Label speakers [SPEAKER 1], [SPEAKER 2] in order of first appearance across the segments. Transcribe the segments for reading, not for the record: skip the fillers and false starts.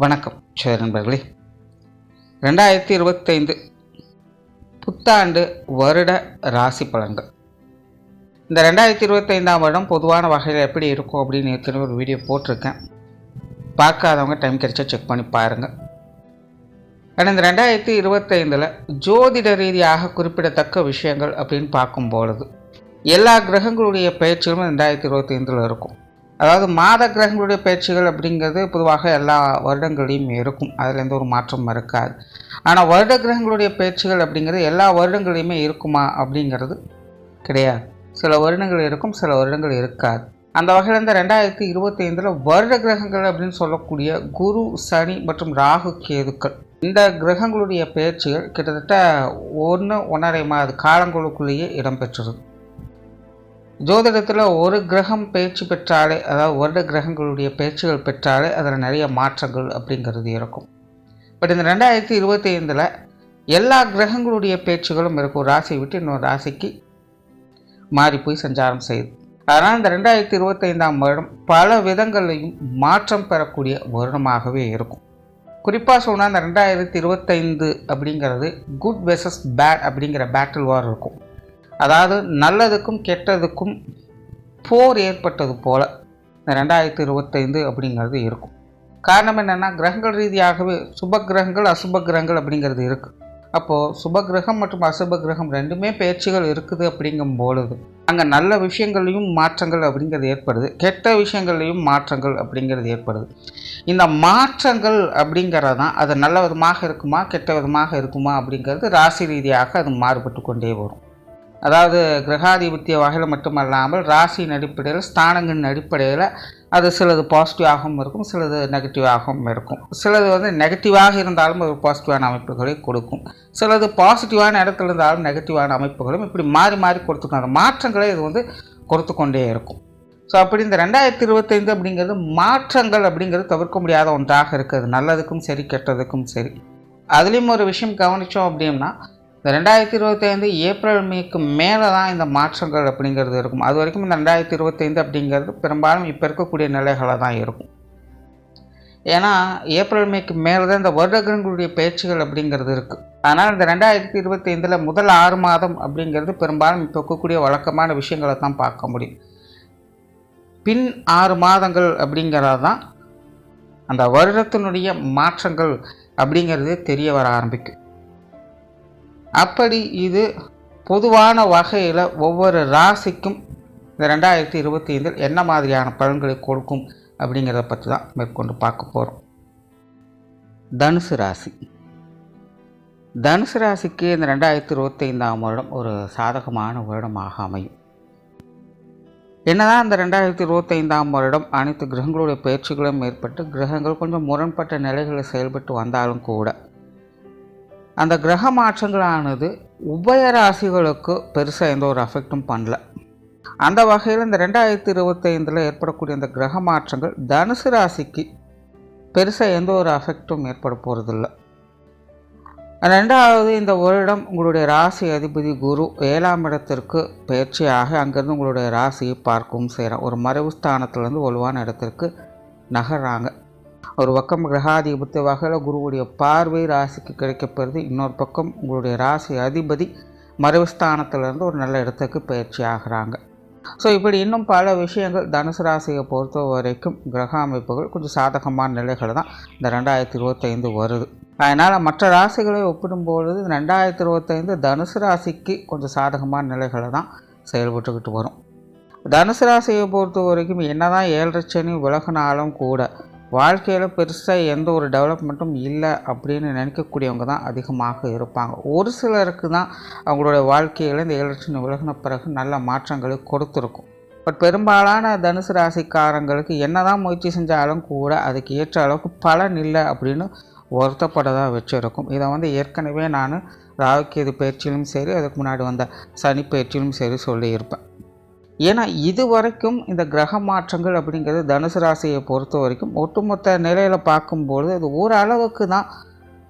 [SPEAKER 1] வணக்கம் சரி நண்பர்களே. 2025 புத்தாண்டு வருட ராசி பலன்கள். இந்த 2025ஆம் வருடம் பொதுவான வகையில் எப்படி இருக்கும் அப்படின்னு ஏற்கனவே ஒரு வீடியோ போட்டிருக்கேன். பார்க்காதவங்க டைம் கிடைச்சா செக் பண்ணி பாருங்கள். ஆனால் இந்த 2025 ஜோதிட ரீதியாக குறிப்பிடத்தக்க விஷயங்கள் அப்படின்னு பார்க்கும்பொழுது எல்லா கிரகங்களுடைய பயிற்சிகளும் 2025 இருக்கும். அதாவது மாத கிரகங்களுடைய பயிற்சிகள் அப்படிங்கிறது பொதுவாக எல்லா வருடங்களையும் இருக்கும், அதில் எந்த ஒரு மாற்றமும் இருக்காது. ஆனால் வருட கிரகங்களுடைய பயிற்சிகள் அப்படிங்கிறது எல்லா வருடங்களையுமே இருக்குமா அப்படிங்கிறது கிடையாது. சில வருடங்கள் இருக்கும், சில வருடங்கள் இருக்காது. அந்த வகையில் இந்த 2025 வருட கிரகங்கள் அப்படின்னு சொல்லக்கூடிய குரு, சனி மற்றும் ராகு, கேதுக்கள் இந்த கிரகங்களுடைய பயிற்சிகள் கிட்டத்தட்ட 1.5 மாத காலங்களுக்குள்ளேயே இடம்பெற்றுருது. ஜோதிடத்தில் ஒரு கிரகம் பயிற்சி பெற்றாலே, அதாவது வருட கிரகங்களுடைய பயிற்சிகள் பெற்றாலே அதில் நிறைய மாற்றங்கள் அப்படிங்கிறது இருக்கும். பட் இந்த 2025 எல்லா கிரகங்களுடைய பயிற்சிகளும் இருக்கும். ராசியை விட்டு இன்னொரு ராசிக்கு மாறி போய் சஞ்சாரம் செய்யுது. அதனால் இந்த 2025ஆம் வருடம் பல விதங்களையும் மாற்றம் பெறக்கூடிய வருடமாகவே இருக்கும். குறிப்பாக சொன்னால் இந்த 2025 அப்படிங்கிறது குட் வெர்சஸ் பேட் அப்படிங்கிற பேட்டில் வார் இருக்கும். அதாவது நல்லதுக்கும் கெட்டதுக்கும் போர் ஏற்பட்டது போல் இந்த 2025 அப்படிங்கிறது இருக்கும். காரணம் என்னென்னா, கிரகங்கள் ரீதியாகவே சுப கிரகங்கள் அசுப கிரகங்கள் அப்படிங்கிறது இருக்குது. அப்போது சுப கிரகம் மற்றும் அசுப கிரகம் ரெண்டுமே பயிற்சிகள் இருக்குது. அப்படிங்கும் பொழுது அங்கே நல்ல விஷயங்களையும் மாற்றங்கள் அப்படிங்கிறது ஏற்படுது, கெட்ட விஷயங்கள்லையும் மாற்றங்கள் அப்படிங்கிறது ஏற்படுது. இந்த மாற்றங்கள் அப்படிங்கிறது தான் அது நல்ல விதமாக இருக்குமா கெட்ட விதமாக இருக்குமா அப்படிங்கிறது ராசி ரீதியாக அது மாறுபட்டு கொண்டே வரும். அதாவது கிரகாதிபத்திய வகையில் மட்டுமல்லாமல் ராசியின் அடிப்படையில், ஸ்தானங்களின் அடிப்படையில் அது சிலது பாசிட்டிவாகவும் இருக்கும், சிலது நெகட்டிவாகவும் இருக்கும். சிலது நெகட்டிவாக இருந்தாலும் ஒரு பாசிட்டிவான அமைப்புகளை கொடுக்கும், சிலது பாசிட்டிவான இடத்துல இருந்தாலும் நெகட்டிவான அமைப்புகளும் இப்படி மாறி மாறி கொடுத்துக்கும். அந்த மாற்றங்களை இது கொடுத்து கொண்டே இருக்கும். ஸோ அப்படி இந்த 2025 அப்படிங்கிறது மாற்றங்கள் அப்படிங்கிறது தவிர்க்க முடியாத ஒன்றாக இருக்குது, நல்லதுக்கும் சரி கெட்டதுக்கும் சரி. அதுலேயும் ஒரு விஷயம் கவனித்தோம் அப்படின்னா, இந்த 2025 ஏப்ரல் மேக்கு மேலே தான் இந்த மாற்றங்கள் அப்படிங்கிறது இருக்கும். அது வரைக்கும் இந்த 2025 அப்படிங்கிறது பெரும்பாலும் இப்போ இருக்கக்கூடிய நிலைகளை தான் இருக்கும். ஏன்னா ஏப்ரல் மேக்கு மேலே தான் இந்த வருடங்களுடைய பயிற்சிகள் அப்படிங்கிறது இருக்குது. அதனால் இந்த 2025 முதல் 6 மாதம் அப்படிங்கிறது பெரும்பாலும் இப்போ இருக்கக்கூடிய வழக்கமான விஷயங்களை தான் பார்க்க முடியும். பின் 6 மாதங்கள் அப்படிங்கிறது தான் அந்த வருடத்தினுடைய மாற்றங்கள் அப்படிங்கிறது தெரிய வர ஆரம்பிக்கும். அப்படி இது பொதுவான வகையில் ஒவ்வொரு ராசிக்கும் இந்த 2025 என்ன மாதிரியான பலன்களை கொடுக்கும் அப்படிங்கிறத பற்றி தான் மேற்கொண்டு பார்க்க போகிறோம். தனுசு ராசி. தனுசு ராசிக்கு இந்த 2025ஆம் வருடம் ஒரு சாதகமான வருடமாக அமையும். என்னதான் இந்த 2025ஆம் வருடம் அனைத்து கிரகங்களுடைய பயிற்சிகளும் ஏற்பட்டு கிரகங்கள் கொஞ்சம் முரண்பட்ட நிலைகளில் செயல்பட்டு வந்தாலும் கூட அந்த கிரக மாற்றங்களானது உபயராசிகளுக்கு பெருசாக எந்த ஒரு அஃபெக்டும் பண்ணல. அந்த வகையில் இந்த 2025 ஏற்படக்கூடிய இந்த கிரக மாற்றங்கள் தனுசு ராசிக்கு பெருசாக எந்த ஒரு அஃபெக்டும் ஏற்பட போகிறதில்ல. ரெண்டாவது, இந்த வருடம் உங்களுடைய ராசி அதிபதி குரு 7ஆம் இடத்திற்கு பயிற்சியாக அங்கேருந்து உங்களுடைய ராசியை பார்க்கவும் செய்கிறாங்க. ஒரு மறைவு ஸ்தானத்துலேருந்து வலுவான இடத்திற்கு நகர்றாங்க. ஒரு பக்கம் கிரகாதிபத்திய வகையில் குருவுடைய பார்வை ராசிக்கு கிடைக்கப்பெறுது, இன்னொரு பக்கம் உங்களுடைய ராசி அதிபதி மறைவு ஸ்தானத்திலேருந்து ஒரு நல்ல இடத்துக்கு பயிற்சி ஆகிறாங்க. ஸோ இப்படி இன்னும் பல விஷயங்கள் தனுசு ராசியை பொறுத்த வரைக்கும் கிரக அமைப்புகள் கொஞ்சம் சாதகமான நிலைகள் தான் இந்த 2025 வருது. அதனால் மற்ற ராசிகளை ஒப்பிடும்பொழுது 2025 தனுசு ராசிக்கு கொஞ்சம் சாதகமான நிலைகளை தான் செயல்பட்டுக்கிட்டு வரும். தனுசு ராசியை பொறுத்த வரைக்கும் என்ன தான் 7 சனி விலகினாலும் கூட வாழ்க்கையில் பெருசாக எந்த ஒரு டெவலப்மெண்ட்டும் இல்லை அப்படின்னு நினைக்கக்கூடியவங்க தான் அதிகமாக இருப்பாங்க. ஒரு சிலருக்கு தான் அவங்களுடைய வாழ்க்கையில் இந்த 7 சனி விலகின பிறகு நல்ல மாற்றங்களை கொடுத்துருக்கும். பட் பெரும்பாலான தனுசு ராசிக்காரங்களுக்கு என்ன தான் முயற்சி செஞ்சாலும் கூட அதுக்கு ஏற்ற அளவுக்கு பலன் இல்லை அப்படின்னு வருத்தப்படதான் வச்சுருக்கும். இதை ஏற்கனவே நான் ராகுகேது பயிற்சியிலும் சரி, அதுக்கு முன்னாடி வந்த சனி பயிற்சியிலும் சரி சொல்லியிருப்பேன். ஏன்னா இது வரைக்கும் இந்த கிரக மாற்றங்கள் அப்படிங்கிறது தனுசு ராசியை பொறுத்த வரைக்கும் ஒட்டுமொத்த நிலையில் பார்க்கும்பொழுது அது ஓரளவுக்கு தான்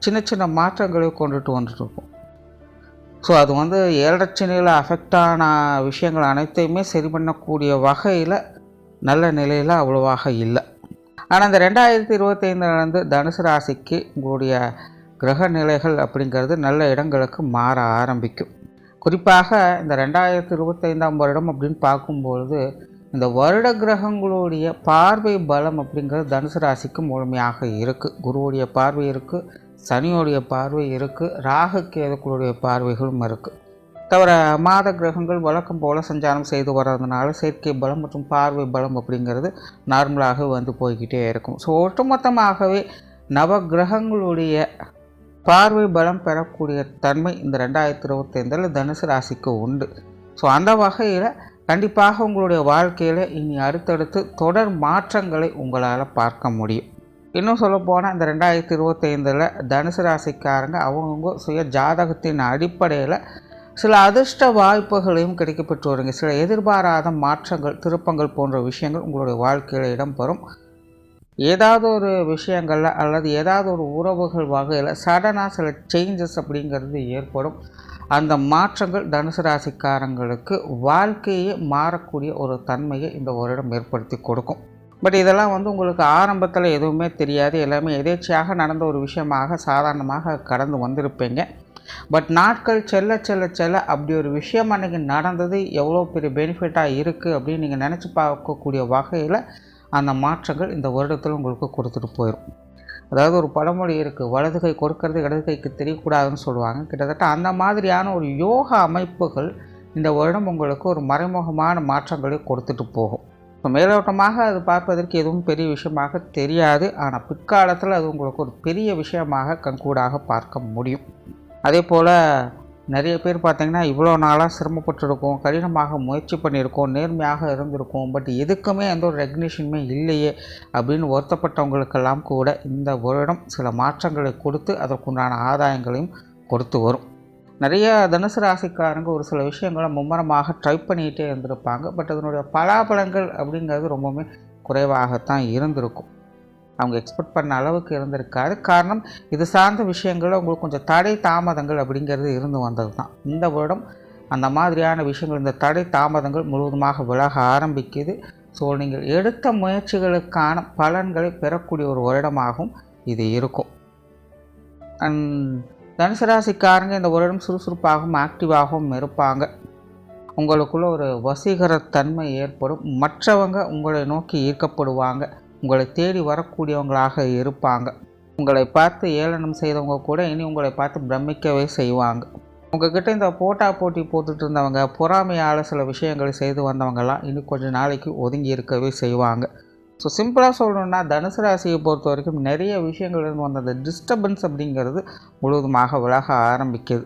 [SPEAKER 1] சின்ன சின்ன மாற்றங்களை கொண்டுட்டு வந்துட்டுருக்கும். ஸோ அது 7 சனியில் அஃபெக்டான விஷயங்கள் அனைத்தையுமே சரி பண்ணக்கூடிய வகையில் நல்ல நிலையில் அவ்வளவாக இல்லை. ஆனால் இந்த 2025 தனுசு ராசிக்கு உங்களுடைய கிரக நிலைகள் அப்படிங்கிறது நல்ல இடங்களுக்கு மாற ஆரம்பிக்கும். குறிப்பாக இந்த 2025 வருடம் அப்படின்னு பார்க்கும்பொழுது இந்த வருட கிரகங்களுடைய பார்வை பலம் அப்படிங்கிறது தனுசு ராசிக்கு முழுமையாக இருக்குது. குருவுடைய பார்வை இருக்குது, சனியோடைய பார்வை இருக்குது, ராகு கேதுக்களுடைய பார்வைகளும் இருக்குது. தவிர மாத கிரகங்கள் வழக்கம் போல் சஞ்சாரம் செய்து வர்றதுனால செயற்கை பலம் மற்றும் பார்வை பலம் அப்படிங்கிறது நார்மலாக வந்து போய்கிட்டே இருக்கும். ஸோ ஒட்டுமொத்தமாகவே நவ கிரகங்களுடைய பார்வை பலம் பெறக்கூடிய தன்மை இந்த 2025 தனுசு ராசிக்கு உண்டு. ஸோ அந்த வகையில் கண்டிப்பாக உங்களுடைய வாழ்க்கையில் இனி அடுத்தடுத்து தொடர் மாற்றங்களை உங்களால் பார்க்க முடியும். இன்னும் சொல்லப்போனால் இந்த 2025 தனுசு ராசிக்காரங்க அவங்கவுங்க சுய ஜாதகத்தின் அடிப்படையில் சில அதிர்ஷ்ட வாய்ப்புகளையும் கிடைக்கப்பெற்று வருங்க. சில எதிர்பாராத மாற்றங்கள், திருப்பங்கள் போன்ற விஷயங்கள் உங்களுடைய வாழ்க்கையில் இடம்பெறும். ஏதாவது ஒரு விஷயங்களில் அல்லது ஏதாவது ஒரு உறவுகள் வகையில் சடனாக சில சேஞ்சஸ் அப்படிங்கிறது ஏற்படும். அந்த மாற்றங்கள் தனுசு ராசிக்காரங்களுக்கு வாழ்க்கையே மாறக்கூடிய ஒரு தன்மையை இந்த வருடம் ஏற்படுத்தி கொடுக்கும். பட் இதெல்லாம் உங்களுக்கு ஆரம்பத்தில் எதுவுமே தெரியாது, எல்லாமே எதேச்சையாக நடந்த ஒரு விஷயமாக சாதாரணமாக கடந்து வந்திருப்பீங்க. பட் நாட்கள் செல்ல செல்ல செல்ல அப்படி ஒரு விஷயம் அன்றைக்கி நடந்தது எவ்வளோ பெரிய பெனிஃபிட்டாக இருக்குது அப்படின்னு நீங்கள் நினச்சி பார்க்கக்கூடிய வகையில் அந்த மாற்றங்கள் இந்த வருடத்தில் உங்களுக்கு கொடுத்துட்டு போயிடும். அதாவது ஒரு பழமொழி இருக்குது, வலது கை கொடுக்கறது இடது கைக்கு தெரியக்கூடாதுன்னு சொல்லுவாங்க. கிட்டத்தட்ட அந்த மாதிரியான ஒரு யோகா அமைப்புகள் இந்த வருடம் உங்களுக்கு ஒரு மறைமுகமான மாற்றங்களை கொடுத்துட்டு போகும். இப்போ மேலோட்டமாக அது பார்ப்பதற்கு எதுவும் பெரிய விஷயமாக தெரியாது, ஆனால் பிற்காலத்தில் அது உங்களுக்கு ஒரு பெரிய விஷயமாக கண்கூடாக பார்க்க முடியும். அதே போல் நிறைய பேர் பார்த்திங்கன்னா இவ்வளோ நாளாக சிரமப்பட்டுருக்கோம், கடினமாக முயற்சி பண்ணியிருக்கோம், நேர்மையாக இருந்திருக்கோம், பட் எதுக்குமே எந்த ஒரு ரெகக்னிஷனுமே இல்லையே அப்படின்னு வருத்தப்பட்டவங்களுக்கெல்லாம் கூட இந்த வருடம் சில மாற்றங்களை கொடுத்து அதற்குண்டான ஆதாயங்களையும் கொடுத்து வரும். நிறைய தனுசு ராசிக்காரங்க ஒரு சில விஷயங்களை மும்மரமாக ட்ரை பண்ணிகிட்டே இருந்திருப்பாங்க. பட் அதனுடைய பலாபலங்கள் அப்படிங்கிறது ரொம்பவுமே குறைவாகத்தான் இருந்திருக்கும். அவங்க எக்ஸ்பெக்ட் பண்ண அளவுக்கு இருந்திருக்காது. காரணம், இது சார்ந்த விஷயங்களில் உங்களுக்கு கொஞ்சம் தடை தாமதங்கள் அப்படிங்கிறது இருந்து வந்தது தான். இந்த வருடம் அந்த மாதிரியான விஷயங்கள், இந்த தடை தாமதங்கள் முழுவதுமாக விலக ஆரம்பிக்குது. ஸோ நீங்கள் எடுத்த முயற்சிகளுக்கான பலன்களை பெறக்கூடிய ஒரு வருடமாகவும் இது இருக்கும். தனுசு ராசிக்காரங்க இந்த வருடம் சுறுசுறுப்பாகவும் ஆக்டிவாகவும் இருப்பாங்க. உங்களுக்குள்ள ஒரு வசீகரத்தன்மை ஏற்படும். மற்றவங்க உங்களை நோக்கி ஈர்க்கப்படுவாங்க, உங்களை தேடி வரக்கூடியவங்களாக இருப்பாங்க. உங்களை பார்த்து ஏளனம் செய்தவங்க கூட இனி உங்களை பார்த்து பிரமிக்கவே செய்வாங்க. உங்கள்கிட்ட இந்த போட்டி போட்டுட்டு இருந்தவங்க, பொறாமையால் சில விஷயங்களை செய்து வந்தவங்கெல்லாம் இனி கொஞ்சம் நாளைக்கு ஒதுங்கி இருக்கவே செய்வாங்க. ஸோ சிம்பிளாக சொல்லணுன்னா தனுசு ராசியை பொறுத்த வரைக்கும் நிறைய விஷயங்கள் இருந்து வந்த அந்த டிஸ்டர்பன்ஸ் அப்படிங்கிறது முழுவதுமாக விலக ஆரம்பிக்குது.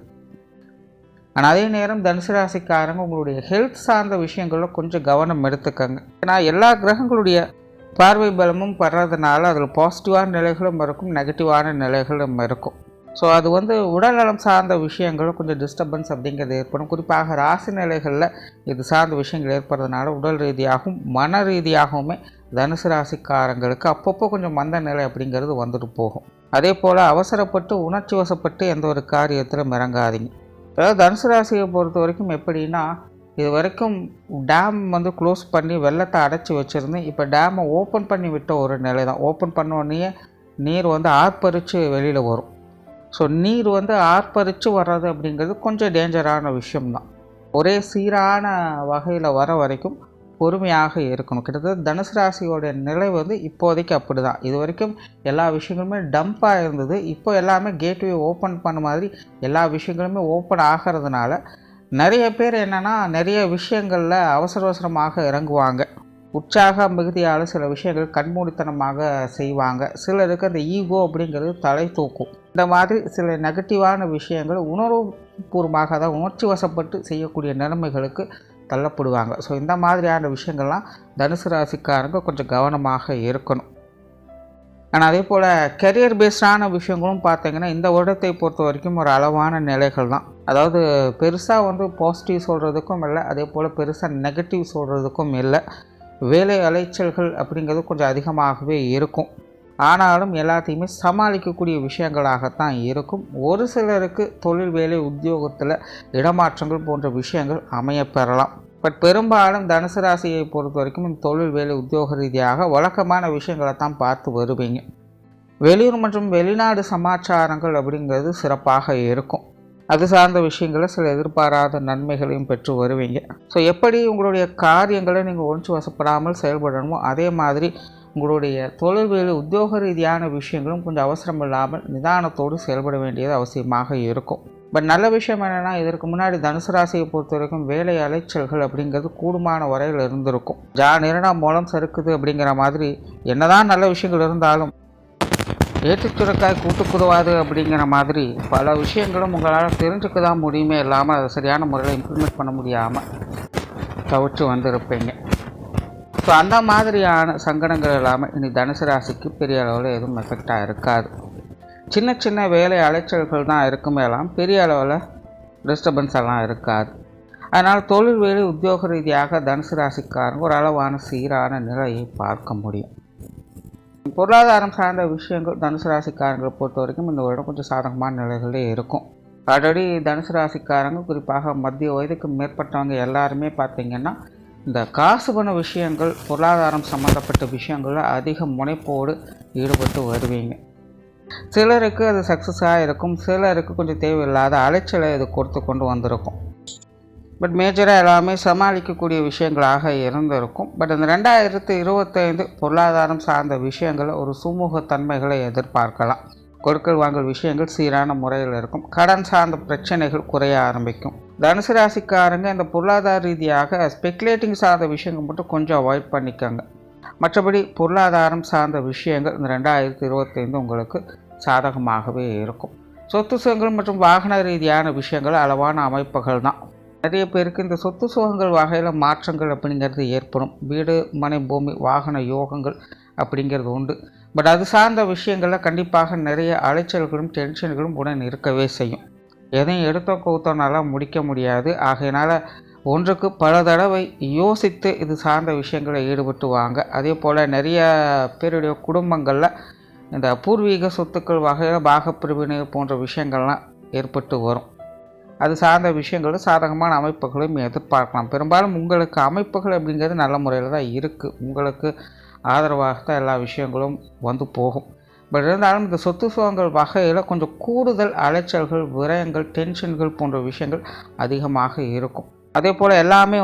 [SPEAKER 1] ஆனால் அதே நேரம் தனுசு ராசிக்காரங்க உங்களுடைய ஹெல்த் சார்ந்த விஷயங்களில் கொஞ்சம் கவனம் எடுத்துக்கங்க. ஏன்னா எல்லா கிரகங்களுடைய பார்வை பலமும் படுறதுனால அதில் பாசிட்டிவான நிலைகளும் இருக்கும், நெகட்டிவான நிலைகளும் இருக்கும். ஸோ அது உடல்நலம் சார்ந்த விஷயங்களும் கொஞ்சம் டிஸ்டர்பன்ஸ் அப்படிங்கிறது ஏற்படும். குறிப்பாக ராசி நிலைகளில் இது சார்ந்த விஷயங்கள் ஏற்படுறதுனால உடல் ரீதியாகவும் மன ரீதியாகவுமே தனுசு ராசிக்காரங்களுக்கு அப்பப்போ கொஞ்சம் மந்த நிலை அப்படிங்கிறது வந்துட்டு போகும். அதே போல் அவசரப்பட்டு உணர்ச்சி வசப்பட்டு எந்த ஒரு காரியத்திலும் இறங்காதீங்க. அதாவது தனுசு ராசியை பொறுத்த வரைக்கும் எப்படின்னா, இது வரைக்கும் டேம் க்ளோஸ் பண்ணி வெள்ளத்தை அடைச்சி வச்சுருந்து இப்போ டேமை ஓப்பன் பண்ணி விட்ட ஒரு நிலை தான். ஓப்பன் பண்ணோடனே நீர் ஆர்ப்பரித்து வெளியில் வரும். ஸோ நீர் ஆர்ப்பரித்து வர்றது அப்படிங்கிறது கொஞ்சம் டேஞ்சரான விஷயம்தான். ஒரே சீரான வகையில் வர வரைக்கும் பொறுமையாக இருக்கணும். கிட்டத்தட்ட தனுசு ராசியோடைய நிலை இப்போதைக்கு அப்படி தான். இது வரைக்கும் எல்லா விஷயங்களுமே டம்ப்பாக இருந்தது. இப்போ எல்லாமே கேட்வே ஓப்பன் பண்ண மாதிரி எல்லா விஷயங்களுமே ஓப்பன் ஆகிறதுனால நிறைய பேர் என்னென்னா நிறைய விஷயங்களில் அவசரமாக இறங்குவாங்க. உற்சாக மிகுதியால் சில விஷயங்கள் கண்மூடித்தனமாக செய்வாங்க. சிலருக்கு அந்த ஈகோ அப்படிங்கிறது தலை தூக்கும். இந்த மாதிரி சில நெகட்டிவான விஷயங்கள் உணர்வுபூர்வமாக தான் உணர்ச்சி வசப்பட்டு செய்யக்கூடிய நிலைமைகளுக்கு தள்ளப்படுவாங்க. ஸோ இந்த மாதிரியான விஷயங்கள்லாம் தனுசு ராசிக்காரங்க கொஞ்சம் கவனமாக இருக்கணும். ஆனால் அதே போல் கெரியர் பேஸ்டான விஷயங்களும் பார்த்திங்கன்னா இந்த வருடத்தை பொறுத்த வரைக்கும் ஒரு அளவான நிலைகள் தான். அதாவது பெருசாக பாசிட்டிவ் சொல்கிறதுக்கும் இல்லை, அதே போல் பெருசாக நெகட்டிவ் சொல்கிறதுக்கும் இல்லை. வேலை அலைச்சல்கள் அப்படிங்கிறது கொஞ்சம் அதிகமாகவே இருக்கும். ஆனாலும் எல்லாத்தையுமே சமாளிக்கக்கூடிய விஷயங்களாகத்தான் இருக்கும். ஒரு சிலருக்கு தொழில், வேலை, உத்தியோகத்தில் இடமாற்றங்கள் போன்ற விஷயங்கள் அமைய பெறலாம். பட் பெரும்பாலும் தனுசு ராசியை பொறுத்த வரைக்கும் இந்த தொழில் வேலை உத்தியோக ரீதியாக வழக்கமான விஷயங்களை தான் பார்த்து வருவீங்க. வெளியூர் மற்றும் வெளிநாடு சமாச்சாரங்கள் அப்படிங்கிறது சிறப்பாக இருக்கும். அது சார்ந்த விஷயங்களை சில எதிர்பாராத நன்மைகளையும் பெற்று வருவீங்க. ஸோ எப்படி உங்களுடைய காரியங்களை நீங்கள் ஒன்று வசப்படாமல் செயல்படணுமோ அதே மாதிரி உங்களுடைய தொழில் வேலை உத்தியோக ரீதியான விஷயங்களும் கொஞ்சம் அவசரம் இல்லாமல் நிதானத்தோடு செயல்பட வேண்டியது அவசியமாக இருக்கும். பட் நல்ல விஷயம் என்னென்னா, இதற்கு முன்னாடி தனுசு ராசியை பொறுத்த வரைக்கும் வேலை அலைச்சல்கள் அப்படிங்கிறது கூடுமான வரையில் இருந்திருக்கும். நிரணம் மூலம் சறுக்குது அப்படிங்கிற மாதிரி என்னதான் நல்ல விஷயங்கள் இருந்தாலும் ஏற்றுச்சுரக்காய் கூட்டுக்குதவாது அப்படிங்கிற மாதிரி பல விஷயங்களும் உங்களால் தெரிஞ்சுக்க தான் முடியுமே இல்லாமல் அதை சரியான முறையில் இம்ப்ளிமெண்ட் பண்ண முடியாமல் தவிர்த்து வந்திருப்பீங்க. ஸோ அந்த மாதிரியான சங்கடங்கள் இல்லாமல் இனி தனுசு ராசிக்கு பெரிய அளவில் எதுவும் எஃபெக்டாக இருக்காது. சின்ன சின்ன வேலை அலைச்சல்கள் தான் இருக்குமே எல்லாம் பெரிய அளவில் டிஸ்டர்பன்ஸ் எல்லாம் இருக்காது. அதனால் தொழில் வேலை உத்தியோக ரீதியாக தனுசு ராசிக்காரங்க ஒரு அளவான சீரான நிலையை பார்க்க முடியும். பொருளாதாரம் சார்ந்த விஷயங்கள் தனுசு ராசிக்காரங்களை பொறுத்த வரைக்கும் இந்த வருடம் கொஞ்சம் சாதகமான நிலைகளே இருக்கும். ஆல்ரெடி தனுசு ராசிக்காரங்க குறிப்பாக மத்திய வயதுக்கு மேற்பட்டவங்க எல்லாருமே பார்த்திங்கன்னா இந்த காசு பண விஷயங்கள் பொருளாதாரம் சம்மந்தப்பட்ட விஷயங்களில் அதிக முனைப்போடு ஈடுபட்டு வருவீங்க. சிலருக்கு அது சக்ஸஸாக இருக்கும், சிலருக்கு கொஞ்சம் தேவையில்லாத அலைச்சலை இது கொடுத்து கொண்டு வந்திருக்கும். பட் மேஜராக எல்லாமே சமாளிக்கக்கூடிய விஷயங்களாக இருந்திருக்கும். பட் இந்த 2025 பொருளாதாரம் சார்ந்த விஷயங்கள் ஒரு சுமூகத்தன்மைகளை எதிர்பார்க்கலாம். கொடுக்கல் வாங்கல் விஷயங்கள் சீரான முறையில் இருக்கும். கடன் சார்ந்த பிரச்சனைகள் குறைய ஆரம்பிக்கும். தனுசு ராசிக்காரங்க இந்த பொருளாதார ரீதியாக ஸ்பெக்குலேட்டிங் சார்ந்த விஷயங்கள் மட்டும் கொஞ்சம் அவாய்ட் பண்ணிக்கோங்க. மற்றபடி பொருளாதாரம் சார்ந்த விஷயங்கள் இந்த 2025 உங்களுக்கு சாதகமாகவே இருக்கும். சொத்து சுகங்கள் மற்றும் வாகன ரீதியான விஷயங்கள் அளவான அமைப்புகள் தான். நிறைய பேருக்கு இந்த சொத்து சுகங்கள் வகையில் மாற்றங்கள் அப்படிங்கிறது ஏற்படும். வீடு மனை பூமி வாகன யோகங்கள் அப்படிங்கிறது உண்டு. பட் அது சார்ந்த விஷயங்களில் கண்டிப்பாக நிறைய அலைச்சல்களும் டென்ஷன்களும் உடன் இருக்கவே செய்யும். எதையும் எடுத்தோ கவுத்தோனால முடிக்க முடியாது. ஆகையினால் ஒன்றுக்கு பல தடவை யோசித்து இது சார்ந்த விஷயங்களை ஈடுபட்டு வாங்க. அதே போல் நிறைய பேருடைய குடும்பங்களில் இந்த பூர்வீக சொத்துக்கள் வகையில் பாகப்பிரிவினை போன்ற விஷயங்கள்லாம் ஏற்பட்டு வரும். அது சார்ந்த விஷயங்களும் சாதகமான அமைப்புகளையும் எதிர்பார்க்கலாம். பெரும்பாலும் உங்களுக்கு அமைப்புகள் அப்படிங்கிறது நல்ல முறையில் தான் இருக்குது. உங்களுக்கு ஆதரவாகத்தான் எல்லா விஷயங்களும் வந்து போகும். பட் இருந்தாலும் இந்த சொத்து சுகங்கள் வகையில் கொஞ்சம் கூடுதல் அலைச்சல்கள் விரயங்கள் டென்ஷன்கள் போன்ற விஷயங்கள் அதிகமாக இருக்கும். அதே போல் எல்லாமே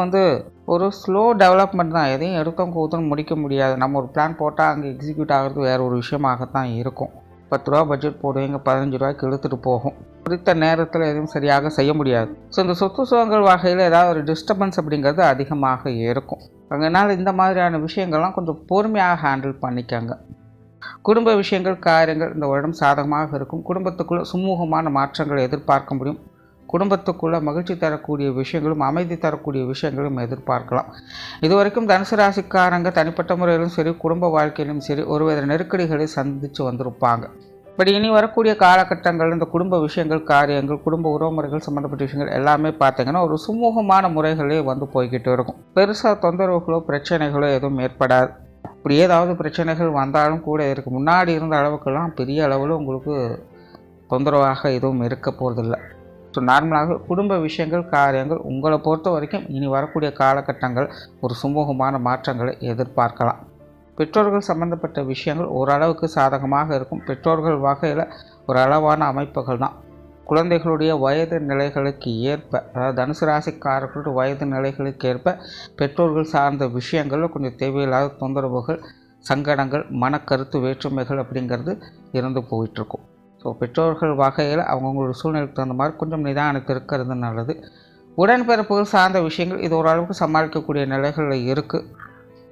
[SPEAKER 1] ஒரு ஸ்லோ டெவலப்மெண்ட் தான். எதையும் எடுத்தவங்க ஊற்றணும் முடிக்க முடியாது. நம்ம ஒரு பிளான் போட்டால் அங்கே எக்ஸிக்யூட் ஆகிறது வேறு ஒரு விஷயமாகத்தான் இருக்கும். 10 ரூபா பட்ஜெட் போடுவீங்க, 15 ரூபாய்க்கு இழுத்துட்டு போகும். குறித்த நேரத்தில் எதுவும் சரியாக செய்ய முடியாது. ஸோ இந்த சொத்து சுகங்கள் வகையில் ஏதாவது ஒரு டிஸ்டர்பன்ஸ் அப்படிங்கிறது அதிகமாக இருக்கும். அதனால் இந்த மாதிரியான விஷயங்கள்லாம் கொஞ்சம் பொறுமையாக ஹேண்டில் பண்ணிக்கோங்க. குடும்ப விஷயங்கள் காரியங்கள் இந்த வருடம் சாதகமாக இருக்கும். குடும்பத்துக்குள்ளே சுமூகமான மாற்றங்களை எதிர்பார்க்க முடியும். குடும்பத்துக்குள்ளே மகிழ்ச்சி தரக்கூடிய விஷயங்களும் அமைதி தரக்கூடிய விஷயங்களும் எதிர்பார்க்கலாம். இதுவரைக்கும் தனுசு ராசிக்காரங்க தனிப்பட்ட முறையிலும் சரி குடும்ப வாழ்க்கையிலும் சரி ஒருவித நெருக்கடிகளை சந்தித்து வந்திருப்பாங்க. பட் இனி வரக்கூடிய காலகட்டங்கள் இந்த குடும்ப விஷயங்கள் காரியங்கள் குடும்ப உறவுமுறைகள் சம்மந்தப்பட்ட விஷயங்கள் எல்லாமே பார்த்திங்கன்னா ஒரு சுமூகமான முறைகளே போய்கிட்டு இருக்கும். பெருசாக தொந்தரவுகளோ பிரச்சனைகளோ எதுவும் ஏற்படாது. இப்படி ஏதாவது பிரச்சனைகள் வந்தாலும் கூட இதுக்கு முன்னாடி இருந்த அளவுக்கெல்லாம் பெரிய அளவில் உங்களுக்கு தொந்தரவாக எதுவும் இருக்க போகிறதில்லை. ஸோ நார்மலாக குடும்ப விஷயங்கள் காரியங்கள் உங்களை பொறுத்த வரைக்கும் இனி வரக்கூடிய காலகட்டங்கள் ஒரு சுமூகமான மாற்றங்களை எதிர்பார்க்கலாம். பெற்றோர்கள் சம்பந்தப்பட்ட விஷயங்கள் ஓரளவுக்கு சாதகமாக இருக்கும். பெற்றோர்கள் வகையில் ஒரு அளவான அமைப்புகள் தான். குழந்தைகளுடைய வயது நிலைகளுக்கு ஏற்ப அதாவது தனுசு ராசிக்காரர்களுடைய வயது நிலைகளுக்கு ஏற்ப பெற்றோர்கள் சார்ந்த விஷயங்களில் கொஞ்சம் தேவையில்லாத தொந்தரவுகள் சங்கடங்கள் மனக்கருத்து வேற்றுமைகள் அப்படிங்கிறது இருந்து போயிட்டுருக்கும். ஸோ பெற்றோர்கள் வகையில் அவங்கவுங்களோட சூழ்நிலைக்கு தகுந்த மாதிரி கொஞ்சம் நிதானத்து இருக்கிறது நல்லது. உடன்பிறப்புகள் சார்ந்த விஷயங்கள் இது ஓரளவுக்கு சமாளிக்கக்கூடிய நிலைகளில் இருக்குது.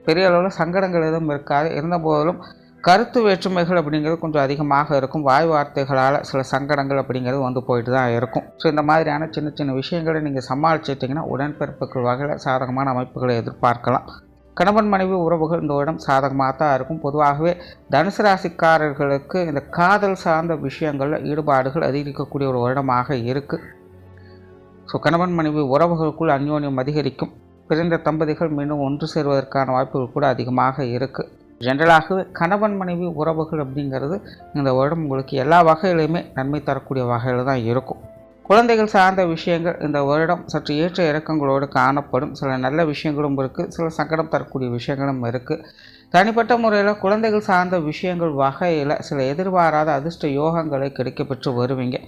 [SPEAKER 1] பெரிய அளவில் சங்கடங்கள் எதுவும் இருக்காது. இருந்த போதிலும் கருத்து வேற்றுமைகள் அப்படிங்கிறது கொஞ்சம் அதிகமாக இருக்கும். வாய் வார்த்தைகளால் சில சங்கடங்கள் அப்படிங்கிறது போயிட்டு தான் இருக்கும். ஸோ இந்த மாதிரியான சின்ன சின்ன விஷயங்களை நீங்கள் சமாளிச்சிட்டிங்கன்னா உடன்பிறப்புகள் வகையில் சாதகமான அமைப்புகளை எதிர்பார்க்கலாம். கணவன் மனைவி உறவுகள் இந்த வருடம் சாதகமாக தான் இருக்கும். பொதுவாகவே தனுசு ராசிக்காரர்களுக்கு இந்த காதல் சார்ந்த விஷயங்களில் ஈடுபாடுகள் அதிகரிக்கக்கூடிய ஒரு வருடமாக இருக்குது. ஸோ கணவன் மனைவி உறவுகளுக்குள் அந்யோன்யம் அதிகரிக்கும். பிறந்த தம்பதிகள் மீண்டும் ஒன்று சேர்வதற்கான வாய்ப்புகள் கூட அதிகமாக இருக்குது. ஜென்ரலாகவே கணவன் மனைவி உறவுகள் அப்படிங்கிறது இந்த வருடம் உங்களுக்கு எல்லா வகையிலையுமே நன்மை தரக்கூடிய வகையில் தான் இருக்கும். குழந்தைகள் சார்ந்த விஷயங்கள் இந்த வருடம் சற்று ஏற்ற இறக்கங்களோடு காணப்படும். சில நல்ல விஷயங்களும் இருக்குது, சில சங்கடம் தரக்கூடிய விஷயங்களும் இருக்குது. தனிப்பட்ட முறையில் குழந்தைகள் சார்ந்த விஷயங்கள் வகையில் சில எதிர்பாராத அதிர்ஷ்ட யோகங்களை கிடைக்கப்பெற்று வருவீங்க.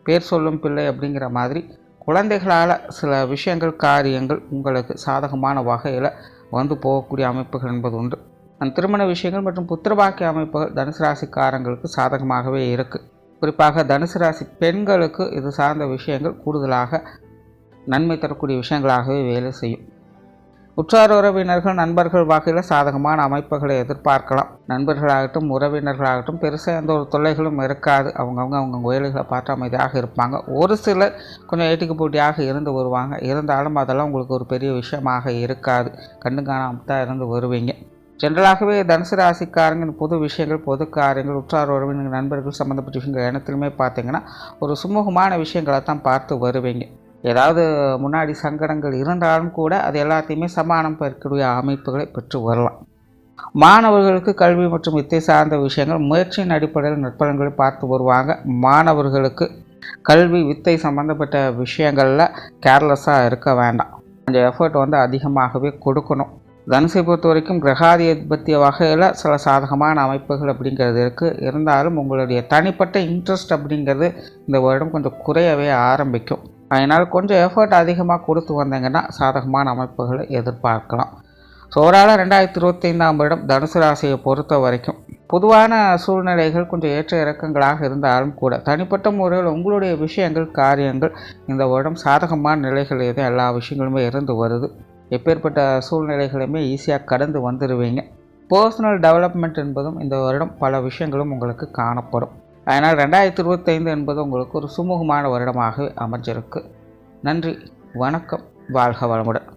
[SPEAKER 1] பேர் சொல்லும் பிள்ளை அப்படிங்கிற மாதிரி குழந்தைகளால் சில விஷயங்கள் காரியங்கள் உங்களுக்கு சாதகமான வகையில் வந்து போகக்கூடிய அமைப்புகள் என்பது உண்டு. அந்த திருமண விஷயங்கள் மற்றும் புத்திரபாக்கிய அமைப்புகள் தனுசு ராசிக்காரங்களுக்கு சாதகமாகவே இருக்குது. குறிப்பாக தனுசு ராசி பெண்களுக்கு இது சார்ந்த விஷயங்கள் கூடுதலாக நன்மை தரக்கூடிய விஷயங்களாகவே வேலை செய்யும். உற்றார் உறவினர்கள் நண்பர்கள் வகையில் சாதகமான அமைப்புகளை எதிர்பார்க்கலாம். நண்பர்களாகட்டும் உறவினர்களாகட்டும் பெருசாக எந்த ஒரு தொல்லைகளும் இருக்காது. அவங்க வேலைகளை பார்த்து அமைதியாக இருப்பாங்க. ஒரு சிலர் கொஞ்சம் ஏட்டிக்கு போட்டியாக இருந்து வருவாங்க. இருந்தாலும் அதெல்லாம் உங்களுக்கு ஒரு பெரிய விஷயமாக இருக்காது. கண்டு காணாமல் தான் இருந்து வருவீங்க. ஜென்ரலாகவே தனுசு ராசிக்காரங்க பொது விஷயங்கள் பொது காரியங்கள் உற்றார் உறவினர்கள் நண்பர்கள் சம்மந்தப்பட்ட விஷயங்கள் இடத்துலையுமே பார்த்தீங்கன்னா ஒரு சுமூகமான விஷயங்களை தான் பார்த்து வருவீங்க. ஏதாவது முன்னாடி சங்கடங்கள் இருந்தாலும் கூட அது எல்லாத்தையுமே சமானம் பெறக்கூடிய அமைப்புகளை பெற்று வரலாம். மாணவர்களுக்கு கல்வி மற்றும் வித்தை சார்ந்த விஷயங்கள் முயற்சியின் அடிப்படையில் நற்பலன்களை பார்த்து வருவாங்க. மாணவர்களுக்கு கல்வி வித்தை சம்மந்தப்பட்ட விஷயங்களில் கேர்லெஸ்ஸாக இருக்க வேண்டாம். கொஞ்சம் எஃபர்ட் அதிகமாகவே கொடுக்கணும். தனுசை பொறுத்த வரைக்கும் கிரகாதிபத்திய வகையில் சில சாதகமான அமைப்புகள் அப்படிங்கிறது இருக்குது. இருந்தாலும் உங்களுடைய தனிப்பட்ட இன்ட்ரெஸ்ட் அப்படிங்கிறது இந்த வருடம் கொஞ்சம் குறையவே ஆரம்பிக்கும். அதனால் கொஞ்சம் எஃபர்ட் அதிகமாக கொடுத்து வந்தீங்கன்னா சாதகமான அமைப்புகளை எதிர்பார்க்கலாம். ஸோ ஓவராலாக 2025ஆம் வருடம் தனுசு ராசியை பொறுத்த வரைக்கும் பொதுவான சூழ்நிலைகள் கொஞ்சம் ஏற்ற இறக்கங்களாக இருந்தாலும் கூட தனிப்பட்ட முறையில் உங்களுடைய விஷயங்கள் காரியங்கள் இந்த வருடம் சாதகமான நிலைகள் எதுவும் எல்லா விஷயங்களுமே இருந்து வருது. எப்பேற்பட்ட சூழ்நிலைகளையுமே ஈஸியாக கடந்து வந்துடுவீங்க. பர்சனல் டெவலப்மெண்ட் என்பதும் இந்த வருடம் பல விஷயங்களும் உங்களுக்கு காணப்படும். அதனால் 2025 என்பது உங்களுக்கு ஒரு சுமூகமான வருடமாக அமைஞ்சிருக்கு. நன்றி, வணக்கம், வாழ்க வளமுடன்.